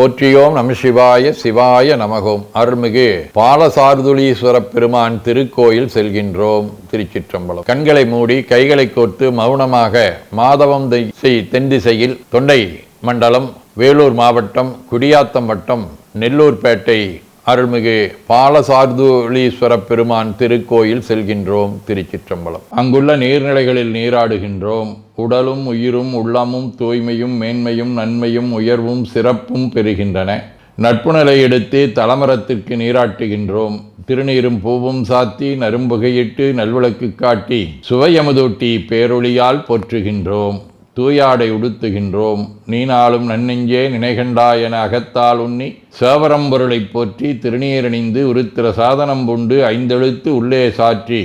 போற்றியோம் நம சிவாய சிவாய நமகோம். அருள்மிகு பாலசார்துலீஸ்வர பெருமான் திருக்கோயில் செல்கின்றோம். திருச்சிற்றம்பலம். கண்களை மூடி கைகளை கோர்த்து மௌனமாக மாதவம் தென் திசையில் தொண்டை மண்டலம், வேலூர் மாவட்டம், குடியாத்தம் வட்டம், நெல்லூர்பேட்டை அருள்மிகு பாலசார்துலீஸ்வர பெருமான் திருக்கோயில் செல்கின்றோம். திருச்சிற்றம்பலம். அங்குள்ள நீர்நிலைகளில் நீராடுகின்றோம். உடலும் உயிரும் உள்ளமும் தூய்மையும் மேன்மையும் நன்மையும் உயர்வும் சிறப்பும் பெறுகின்றன. நட்பு நிலை எடுத்து தலமரத்திற்கு நீராட்டுகின்றோம். திருநீரும் பூவும் சாத்தி நரும்புகையிட்டு நல்விளக்கு காட்டி சுவையமுதூட்டி பேரொளியால் போற்றுகின்றோம். தூயாடை உடுத்துகின்றோம். நீனாலும் நன்னெஞ்சே நினைகண்டாய் என அகத்தால் உண்ணி சேவரம்பொருளை போற்றி திருநீரணிந்து உருத்திர சாதனம் புண்டு ஐந்தெழுத்து உள்ளே சாற்றி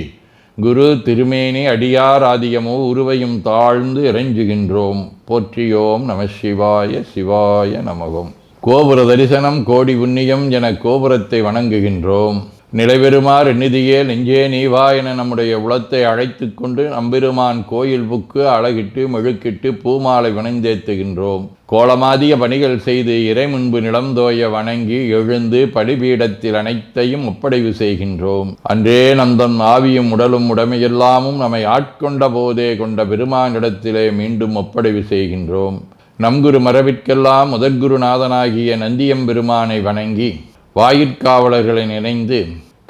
குரு திருமேனி அடியார் ஆதியமோ உருவையும் தாழ்ந்து இறைஞ்சுகின்றோம். போற்றியோம் நம சிவாய சிவாய நமகம். கோபுர தரிசனம் கோடி புண்ணியம் என கோபுரத்தை வணங்குகின்றோம். நிலைபெறுமாறு நிதியே நெஞ்சே நீவா என நம்முடைய உளத்தை அழைத்து கொண்டு நம்பெருமான் கோயில் புக்கு அழகிட்டு மெழுக்கிட்டு பூமாலை வணந்தேத்துகின்றோம். கோலமாதிய பணிகள் செய்து இறை முன்பு நிலந்தோய வணங்கி எழுந்து படிபீடத்தில் அனைத்தையும் ஒப்படைவு செய்கின்றோம். அன்றே நந்தன் ஆவியும் உடலும் உடமையெல்லாமும் நம்மை ஆட்கொண்ட போதே கொண்ட பெருமானிடத்திலே மீண்டும் ஒப்படைவு செய்கின்றோம். நம்குரு மரபிற்கெல்லாம் முதற்குருநாதனாகிய நந்தியம்பெருமானை வணங்கி வாயிற்காவலர்களை நினைந்து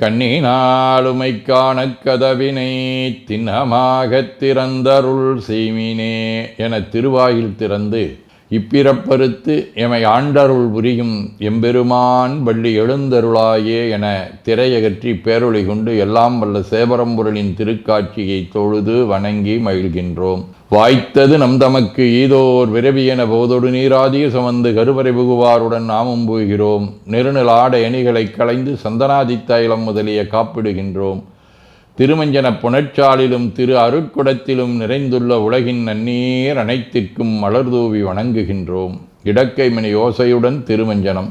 கண்ணினாலுமை காண கதவினை திண்ணமாகத் திறந்தருள் செய்மினே என திருவாயில் திறந்து இப்பிறப்பறுத்து எமை ஆண்டருள் புரியும் எம்பெருமான் வள்ளி எழுந்தருளாயே என திரையகற்றி பேரொளி கொண்டு எல்லாம் வல்ல சேவரம்பொருளின் திருக்காட்சியை தொழுது வணங்கி மகிழ்கின்றோம். வாய்த்தது நம் தமக்கு ஈதோர் விரவியென போதொடு நீராதிய சுமந்து கருவறை புகுவாருடன் நாமும் போகிறோம். நெருநில ஆடை அணிகளை களைந்து சந்தனாதி தைலம் முதலிய காப்பிடுகின்றோம். திருமஞ்சன புனச்சாலிலும் திரு அருட்குடத்திலும் நிறைந்துள்ள உலகின் நன்னீர் அனைத்திற்கும் மலர்தூவி வணங்குகின்றோம். இடக்கை மணி ஓசையுடன் திருமஞ்சனம்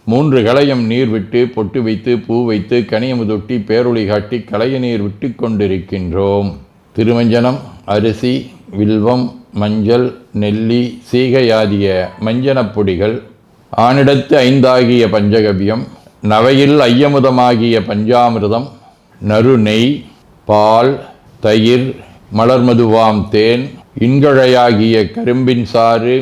3 களையம் நீர் விட்டு பொட்டு வைத்து பூ வைத்து கனியமுதொட்டி பேரொளி காட்டி களைய நீர் விட்டு கொண்டிருக்கின்றோம். திருமஞ்சனம் அரிசி, வில்வம், மஞ்சள், நெல்லி, சீகையாதிய மஞ்சனப் பொடிகள், ஆனிடத்து 5 ஆகிய பஞ்சகவ்யம், நவையில் ஐயமுதமாகிய பஞ்சாமிர்தம், நறு நெய், பால், தயிர், மலர்மதுவாம் தேன், இன்கழையாகிய கரும்பின் சாறு,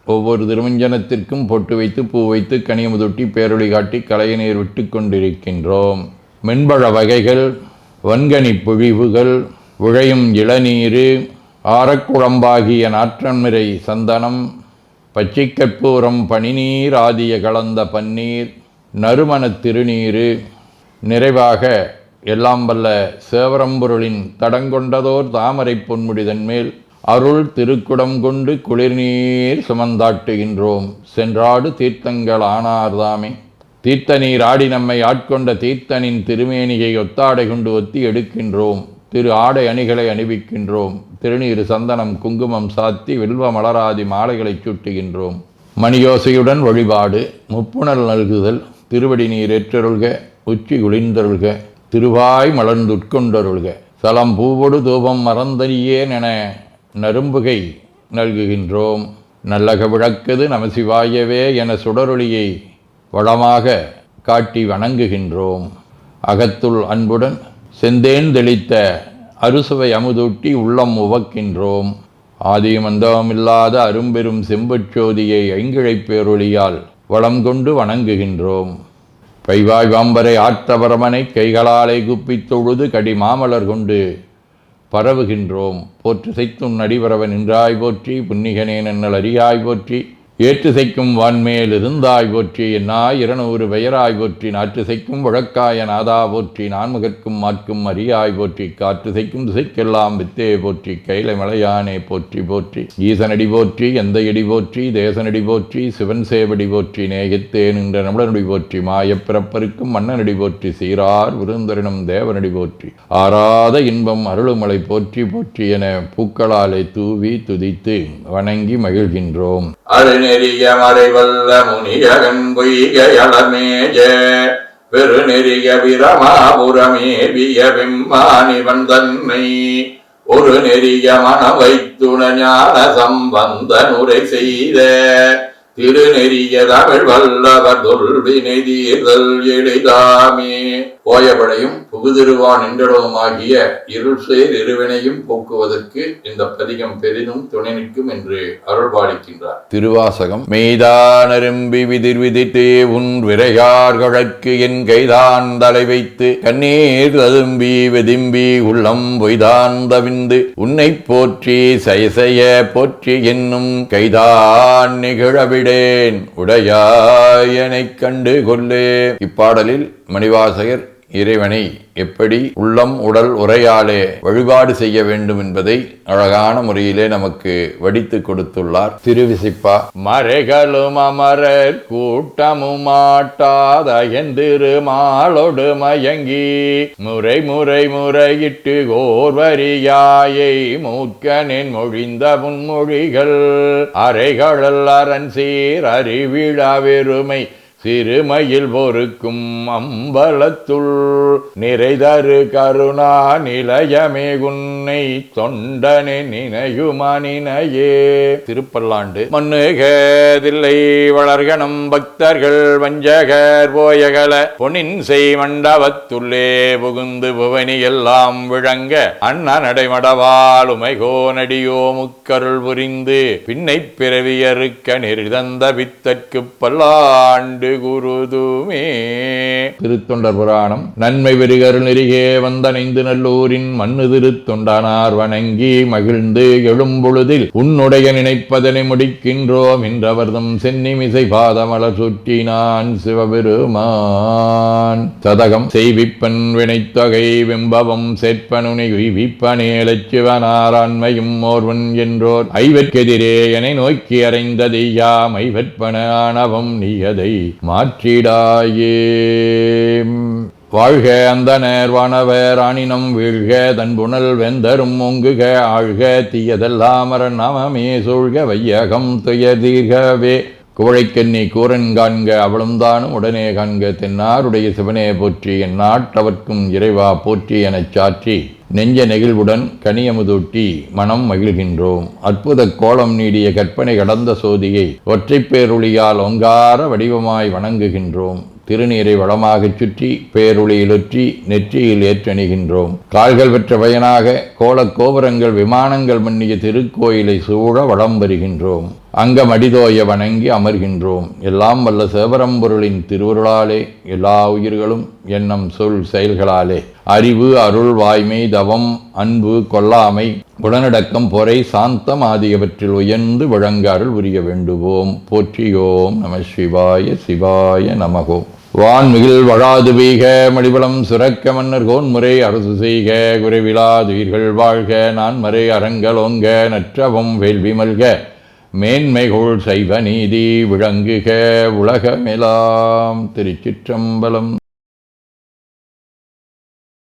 ஒவ்வொரு திருமஞ்சனத்திற்கும் பொட்டு வைத்து பூ வைத்து கனியமுதொட்டி பேரொளி காட்டி களைய நீர் விட்டு கொண்டிருக்கின்றோம். மென்பழ வகைகள், வன்கனி பொழிவுகள், உழையும் இளநீரு, ஆரக்குழம்பாகிய நாற்றன்மிரை சந்தனம், பச்சைக்கற்பூரம், பனிநீர் ஆதிய கலந்த பன்னீர், நறுமணத் திருநீரு, நிறைவாக எல்லாம் வல்ல சேவரம்பொருளின் தடங்கொண்டதோர் தாமரை பொன்முடிதன் மேல் அருள் திருக்குடம் கொண்டு குளிர்நீர் சுமந்தாட்டுகின்றோம். சென்றாடு தீர்த்தங்கள் ஆனார்தாமே. தீர்த்த நீர் ஆடி நம்மை ஆட்கொண்ட தீர்த்தனின் திருமேனியை ஒத்தாடை கொண்டு ஒத்தி எடுக்கின்றோம். திரு ஆடை அணிகளை அணிவிக்கின்றோம். திருநீர் சந்தனம் குங்குமம் சாத்தி வில்வ மலராதி மாலைகளை சூட்டுகின்றோம். மணியோசையுடன் வழிபாடு. முப்புணல் நல்குதல். திருவடி நீர் ஏற்றருள்க. உச்சி குளிர்ந்தருள்க. திருவாய் மலர்ந்துட்கொண்டருள்க. சலம் பூவொடு தூபம் மறந்தறியேன் என நரும்புகை நல்குகின்றோம். நல்லக விளக்குது நமசிவாயவே என சுடரொளியை வளமாக காட்டி வணங்குகின்றோம். அகத்துள் அன்புடன் செந்தேன் தெளித்த அறுசுவை அமுதூட்டி உள்ளம் உவக்கின்றோம். ஆதியும் அந்தமில்லாத அரும்பெரும் செம்பச்சோதியை ஐங்கிழைப் பேரொளியால் வளம் கொண்டு வணங்குகின்றோம். கைவாய் வாம்பரை ஆற்றவரமனை கைகளாலே குப்பித் தொழுது கடி மாமலர் கொண்டு பரவுகின்றோம். போற்று செய்தும் நடிவரவன் நின்றாய் போற்றி. புன்னிகனே நன்னல் அறியாய் போற்றி. ஏற்று செய்க்கும் வான்மேல் இருந்தாய் போற்றி. என்னாய் 200 பெயராய் போற்றி. நாற்று செய்க்கும் வழக்காய நாதா போற்றி. நான்முகற்கும் மாற்கும் அறியாய் போற்றி. காற்று செய்க்கும் திசைக்கெல்லாம் வித்தே போற்றி. கைலை மலையானே போற்றி போற்றி. ஈசனடி போற்றி. எந்த எடி போற்றி. தேசனடி போற்றி. சிவன் சேவடி போற்றி. நேயத்தே நின்ற நம்மளனடி போற்றி. மாயப்பிறப்பருக்கும் மன்னனடி போற்றி. சீரார் விருந்தரினும் தேவனடி போற்றி. ஆராத இன்பம் அருளுமலை போற்றி போற்றி என பூக்களாலே தூவி துதித்து வணங்கி மகிழ்கின்றோம். அருநெறிய மறைவல்ல முனியகன் பொய்கையளமேஜ பெருநெறிய பிரமாபுரமேவிய விம்மானிவன் தன்னை ஒரு நெறிய மன வைத்துண ஞான சம்பந்த நுரை செய்த திருநெறிய தமிழ் வல்லவர் தொல்வினை தீர்தல் எளிதாமே. போயபடையும் புகுதிருவான் என்றடவுமாகிய இருள் சேர் இருவினையும் போக்குவதற்கு இந்த பதிகம் பெரிதும் துணை நிற்கும் என்று அருள்பாலிக்கின்றார். திருவாசகம். மெய்தானரும்பி விதிர் விதித்தே உன் விரையார்களுக்கு என் கைதான் தலை வைத்து கண்ணீர் ததும்பி வெதிம்பி உள்ளம் பொய்தான் தவிந்து உன்னை போற்றி சயசய போற்றி என்னும் கைதான் நிகழவிடேன் உடையாயனைக் கண்டு கொள்ளே. இப்பாடலில் மணிவாசகர் இறைவனை எப்படி உள்ளம் உடல் உரையாலே வழிபாடு செய்ய வேண்டும் என்பதை அழகான முறையிலே நமக்கு வடித்து கொடுத்துள்ளார். திருவிசிப்பா. மறைகளும் அமரர் கூட்டமும் ஆட்டாதயந்திரு மாலொடு மயங்கி முறை முறை முறையிட்டு கோர்வரியாயை மூக்கனின் மொழிந்த முன்மொழிகள் அறைகளல் அரண் சீர் அறிவிழா வெறுமை சிறுமையில் பொறுக்கும் அம்பலத்துள் நிறைதரு கருணா நிலையமே குன்னை தொண்டனே நினையுமானினையே. திருப்பல்லாண்டு. மண்ணுகதில்லை வளர்கணம் பக்தர்கள் வஞ்சகர் போயகல பொன்னின் செய் மண்டபத்துள்ளே புகுந்து புவனி எல்லாம் விளங்க அண்ணா நடைமடவால் உமைகோ நடியோ முக்கருள் புரிந்து பின்னை பிறவியறுக்க நெறிதந்த பித்தற்கு பல்லாண்டு குருதுமே. திருத்தொண்டர் புராணம். நன்மை பெருகருள் நெறிகே வந்தனைந்து நல்லூரின் மண்ணு திருத்தொண்டானார் வணங்கி மகிழ்ந்து எழும்பொழுதில் உன்னுடைய நினைப்பதனை முடிக்கின்றோம் என்றவர்தம் சென்னிமிசை பாதமலர் சுற்றினான் சிவபெருமான். சதகம். செய்விப்பன் வினைத்தொகை வெம்பவம் சேர்ப்பனுனை உய்விப்பனே லட்சுவனாரான்மையும் ஓர்வன் என்றோர் ஐவர்க்கெதிரே என நோக்கி அறைந்ததையாம் ஐவற்பன ஆணவம் நீயதை மாற்றிடாயே. வாழ்க அந்தனர் வானவர் ஆணினம் வீழ்க தன்புணல் வெந்தரும் ஓங்குக ஆழ்க தீயதெல்லாம் அரண் நாமமே சூழ்க வையகம் துயதீர்கவே. குவளைக்கண்ணி கூரன் காண்க அவளும் தானும் உடனே காண்க தென்னாருடைய சிவனே போற்றி எந்நாட்டவர்க்கும் இறைவா போற்றி எனச் சாற்றி நெஞ்ச நெகிழ்வுடன் கனியமுதூட்டி மனம் மகிழ்கின்றோம். அற்புத கோலம் நீடிய கற்பனை கடந்த சோதியை ஒற்றைப் பேருளியால் ஒங்கார வடிவமாய் வணங்குகின்றோம். திருநீரை வளமாகச் சுற்றி பேருளியிலொற்றி நெற்றியில் ஏற்றணிகின்றோம். கால்கள் பெற்ற பயனாக கோலக் கோபுரங்கள் விமானங்கள் மன்னிய திருக்கோயிலை சூழ வளம் வருகின்றோம். அங்கமடிதோய வணங்கி அமர்கின்றோம். எல்லாம் வல்ல சிவபரம்பொருளின் திருவருளாலே எல்லா உயிர்களும் எண்ணம் சொல் செயல்களாலே அறிவு அருள் வாய்மை தவம் அன்பு கொல்லாமை குணநடக்கம் பொறை சாந்தம் ஆகியவற்றில் உயர்ந்து வழங்க அருள் புரிய வேண்டுவோம். போற்றியோம் நம சிவாய சிவாய நமகோம். வான்மிகில் வழாது வீக மடிபலம் சுரக்க மன்னர் கோன்முறை அரசு செய்க குறைவிலாதுயிர்கள் வாழ்க நான்மறை அறங்கலோங்க நற்றவம் வேள்வி மல்க மேன்மைகோள் சைவ நீதி விளங்குக உலகமெலாம். திருச்சிற்றம்பலம்.